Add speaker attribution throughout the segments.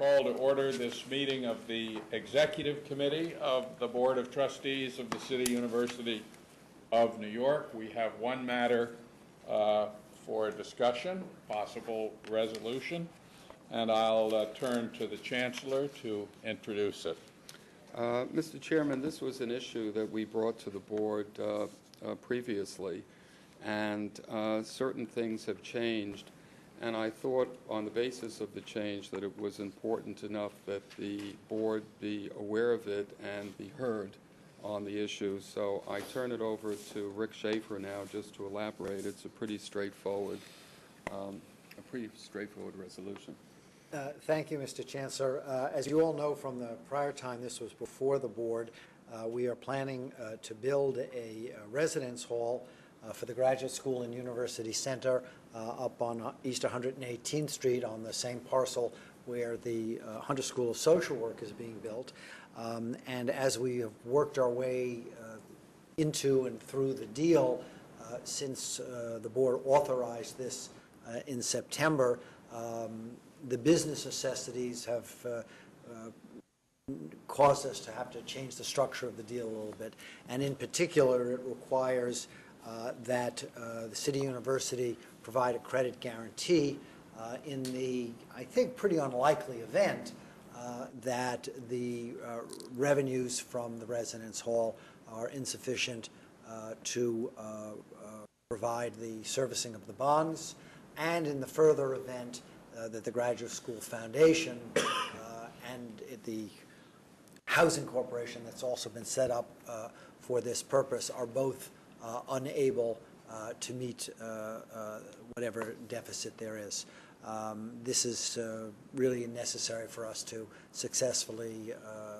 Speaker 1: call to order this meeting of the Executive Committee of the Board of Trustees of the City University of New York. We have one matter for discussion, possible resolution, and I'll turn to the Chancellor to introduce it.
Speaker 2: Mr. Chairman, this was an issue that we brought to the board previously, and certain things have changed. And I thought, on the basis of the change, that it was important enough that the board be aware of it and be heard on the issue. So I turn it over to Rick Schaefer now, just to elaborate. It's a pretty straightforward resolution.
Speaker 3: Thank you, Mr. Chancellor. As you all know from the prior time this was before the board, we are planning to build a residence hall for the Graduate School and University Center up on East 118th Street on the same parcel where the Hunter School of Social Work is being built. And as we have worked our way into and through the deal since the board authorized this in September, the business necessities have caused us to have to change the structure of the deal a little bit. And in particular, it requires that the City University provide a credit guarantee in the, I think, pretty unlikely event that the revenues from the residence hall are insufficient to provide the servicing of the bonds, and in the further event that the Graduate School Foundation and the housing corporation that's also been set up for this purpose are both unable to meet whatever deficit there is. This is really necessary for us to successfully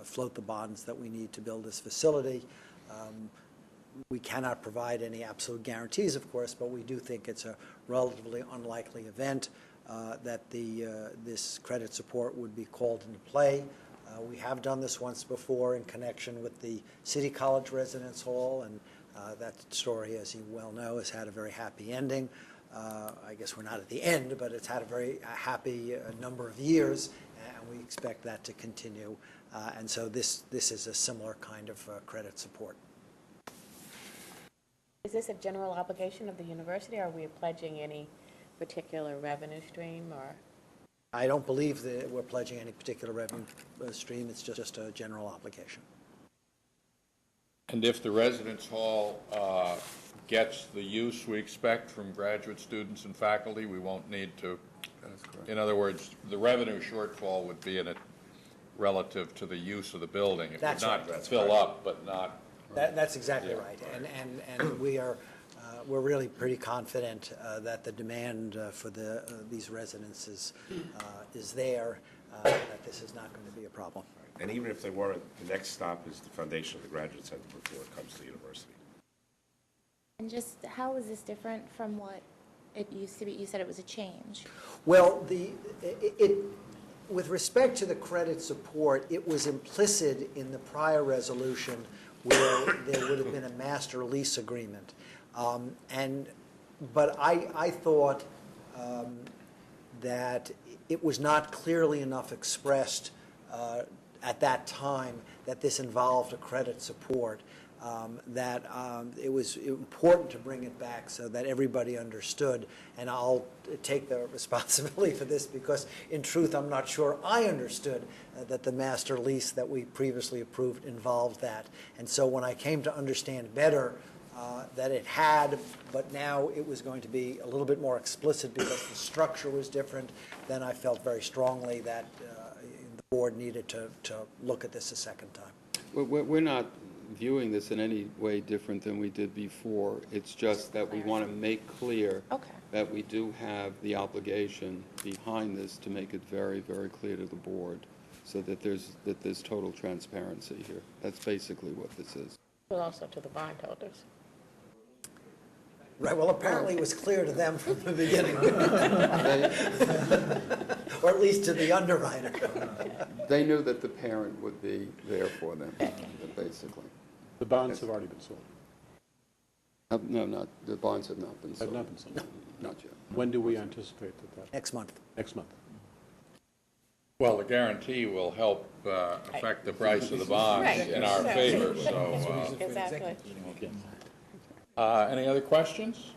Speaker 3: float the bonds that we need to build this facility. We cannot provide any absolute guarantees, of course, but we do think it's a relatively unlikely event that this credit support would be called into play. We have done this once before in connection with the City College Residence Hall, and that story, as you well know, has had a very happy ending. I guess we're not at the end, but it's had a very happy number of years, and we expect that to continue. And so this is a similar kind of credit support.
Speaker 4: Is this a general obligation of the university? Are we pledging any particular revenue stream, or?
Speaker 3: I don't believe that we're pledging any particular revenue stream. It's just a general obligation.
Speaker 1: And if the residence hall gets the use we expect from graduate students and faculty, we won't need to.
Speaker 2: That's correct.
Speaker 1: In other words, the revenue shortfall would be in it relative to the use of the building. It would not fill up, but not.
Speaker 3: That's exactly right. And we're really pretty confident that the demand for these residences is there, that this is not going to be a problem.
Speaker 5: And even if they weren't, the next stop is the foundation of the Graduate Center before it comes to the university.
Speaker 6: And just how is this different from what it used to be? You said it was a change.
Speaker 3: Well, with respect to the credit support, it was implicit in the prior resolution where there would have been a master lease agreement. But I thought that it was not clearly enough expressed at that time that this involved a credit support, that it was important to bring it back so that everybody understood. And I'll take the responsibility for this because, in truth, I'm not sure I understood that the master lease that we previously approved involved that. And so when I came to understand better that it had, but now it was going to be a little bit more explicit because the structure was different, then I felt very strongly that the board needed to look at this a second time.
Speaker 2: We're not viewing this in any way different than we did before. It's just that we want to make clear that we do have the obligation behind this to make it very, very clear to the board so that there's total transparency here. That's basically what this is.
Speaker 4: But also to the bondholders.
Speaker 3: Right, well, apparently it was clear to them from the beginning, or at least to the underwriter.
Speaker 2: They knew that the parent would be there for them, basically.
Speaker 7: The bonds have already been sold.
Speaker 2: No, the bonds have not been sold.
Speaker 7: Have not been sold?
Speaker 2: No, not yet.
Speaker 7: When do we anticipate that?
Speaker 3: Next month.
Speaker 7: Next month.
Speaker 1: Well, the guarantee will help affect the price of the bonds
Speaker 4: Right.
Speaker 1: in our favor, so.
Speaker 4: Exactly.
Speaker 1: Any other questions?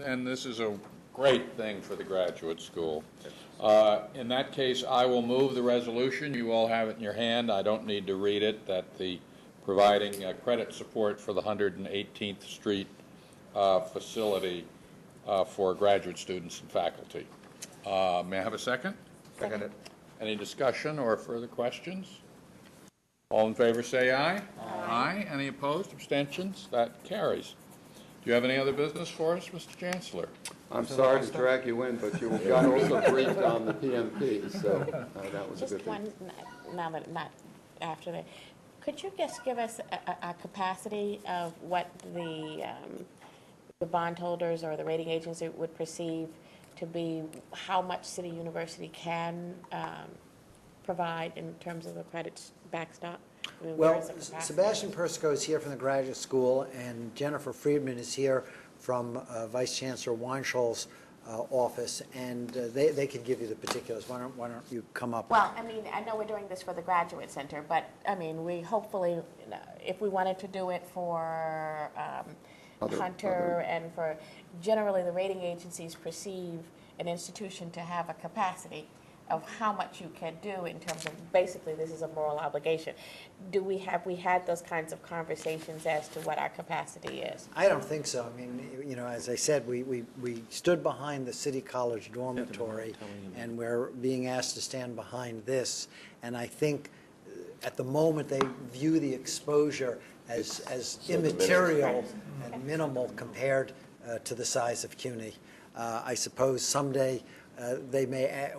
Speaker 1: And this is a great thing for the graduate school. In that case, I will move the resolution. You all have it in your hand. I don't need to read it, that the providing credit support for the 118th Street facility for graduate students and faculty. May I have a second?
Speaker 5: Second.
Speaker 1: Any discussion or further questions? All in favor say aye. Aye. Any opposed, abstentions? That carries. Do you have any other business for us, Mr. Chancellor?
Speaker 2: I'm sorry to drag you in, but you got also briefed on the PMP, so that was a good
Speaker 4: Just
Speaker 2: thing.
Speaker 4: one, now that, not after that, could you just give us a capacity of what the bondholders or the rating agency would perceive to be how much City University can provide in terms of the credit backstop? I mean, where
Speaker 3: Well,
Speaker 4: is the capacity?
Speaker 3: Sebastian Persico is here from the graduate school, and Jennifer Friedman is here from Vice Chancellor Weinschall's office, and they can give you the particulars. Why don't you come up?
Speaker 4: Well, I mean, I know we're doing this for the Graduate Center, but, I mean, we hopefully, if we wanted to do it for Hunter and for, generally, the rating agencies perceive an institution to have a capacity of how much you can do in terms of, basically, this is a moral obligation. Have we had those kinds of conversations as to what our capacity is?
Speaker 3: I don't think so. I mean, you know, as I said, we stood behind the City College dormitory, and we're being asked to stand behind this. And I think at the moment, they view the exposure as immaterial and minimal compared to the size of CUNY. I suppose someday they may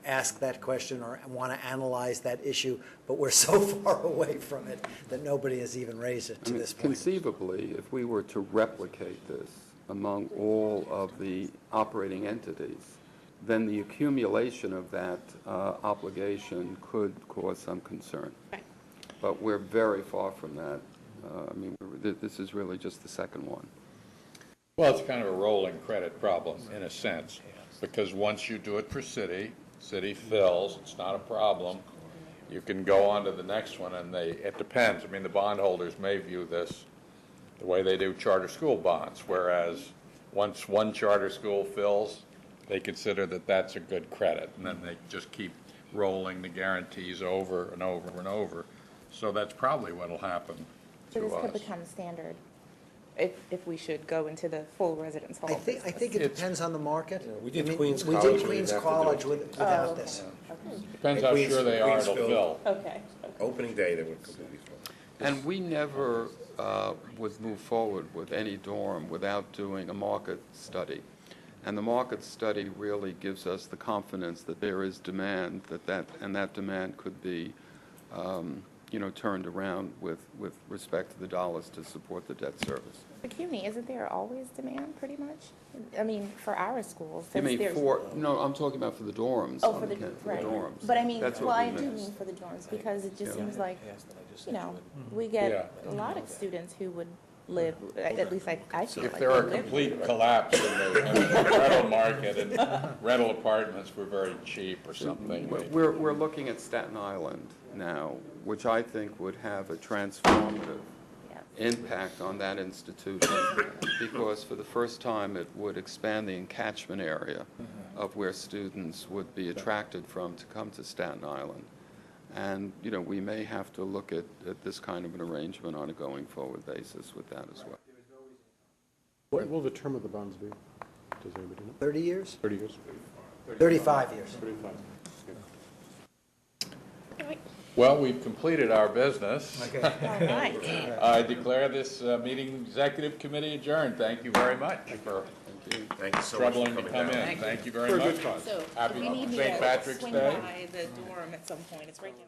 Speaker 3: ask that question or want to analyze that issue, but we're so far away from it that nobody has even raised it to this point.
Speaker 2: Conceivably, if we were to replicate this among all of the operating entities, then the accumulation of that obligation could cause some concern.
Speaker 4: Right.
Speaker 2: But we're very far from that. I mean, this is really just the second one.
Speaker 1: Well, it's kind of a rolling credit problem in a sense, because once you do it for city fills, it's not a problem. You can go on to the next one, and it depends. I mean, the bondholders may view this the way they do charter school bonds, whereas once one charter school fills, they consider that that's a good credit, and then they just keep rolling the guarantees over and over and over. So that's probably what will happen
Speaker 6: So
Speaker 1: to
Speaker 6: this could
Speaker 1: us.
Speaker 6: become standard if we should go into the full residence hall.
Speaker 3: I think it depends on the market.
Speaker 5: we did
Speaker 3: I mean,
Speaker 5: Queens
Speaker 3: we
Speaker 5: College,
Speaker 3: did
Speaker 5: we
Speaker 3: Queens
Speaker 5: didn't have to do
Speaker 3: College
Speaker 5: it.
Speaker 3: without this.
Speaker 1: Depends how
Speaker 5: Queens-
Speaker 1: sure they are it'll
Speaker 5: Queensville.
Speaker 1: fill.
Speaker 6: Okay.
Speaker 5: Opening day, they were completely full.
Speaker 2: And we never would move forward with any dorm without doing a market study. And the market study really gives us the confidence that there is demand, and that demand could be, turned around with respect to the dollars to support the debt service.
Speaker 6: For CUNY, isn't there always demand, pretty much? I mean, for our schools.
Speaker 2: You
Speaker 6: since
Speaker 2: mean
Speaker 6: there's-
Speaker 2: no, I'm talking about for the dorms.
Speaker 6: Oh, for the, right.
Speaker 2: dorms.
Speaker 6: But I mean,
Speaker 2: That's what
Speaker 6: well,
Speaker 2: we
Speaker 6: I do
Speaker 2: meant.
Speaker 6: mean for the dorms, because it just
Speaker 2: Yeah.
Speaker 6: seems like, we
Speaker 1: Yeah.
Speaker 6: get a lot of students who would live, at least I feel like.
Speaker 1: If there were a
Speaker 6: they live-
Speaker 1: complete collapse in the rental market and rental apartments were very cheap or something.
Speaker 2: We're looking at Staten Island now, which I think would have a transformative
Speaker 6: Yeah.
Speaker 2: impact on that institution, because for the first time it would expand the encatchment area of where students would be attracted from to come to Staten Island. And, we may have to look at this kind of an arrangement on a going forward basis with that as well.
Speaker 7: What will the term of the bonds be? Does anybody know?
Speaker 3: 30 years?
Speaker 7: 30 years?
Speaker 3: 35 years.
Speaker 7: 35? Okay.
Speaker 1: Well, we've completed our business.
Speaker 3: Okay.
Speaker 4: All right.
Speaker 1: I declare this meeting executive committee adjourned. Thank you very much for
Speaker 5: Thank you so much for
Speaker 1: troubling to
Speaker 5: coming
Speaker 1: come
Speaker 5: down.
Speaker 1: in. Thank you very
Speaker 7: For a
Speaker 1: much.
Speaker 7: good cause.
Speaker 6: So,
Speaker 1: Happy
Speaker 6: if you need me
Speaker 1: St.
Speaker 6: to
Speaker 1: Patrick's
Speaker 6: swing
Speaker 1: Day.
Speaker 6: by the dorm at some point, it's right down.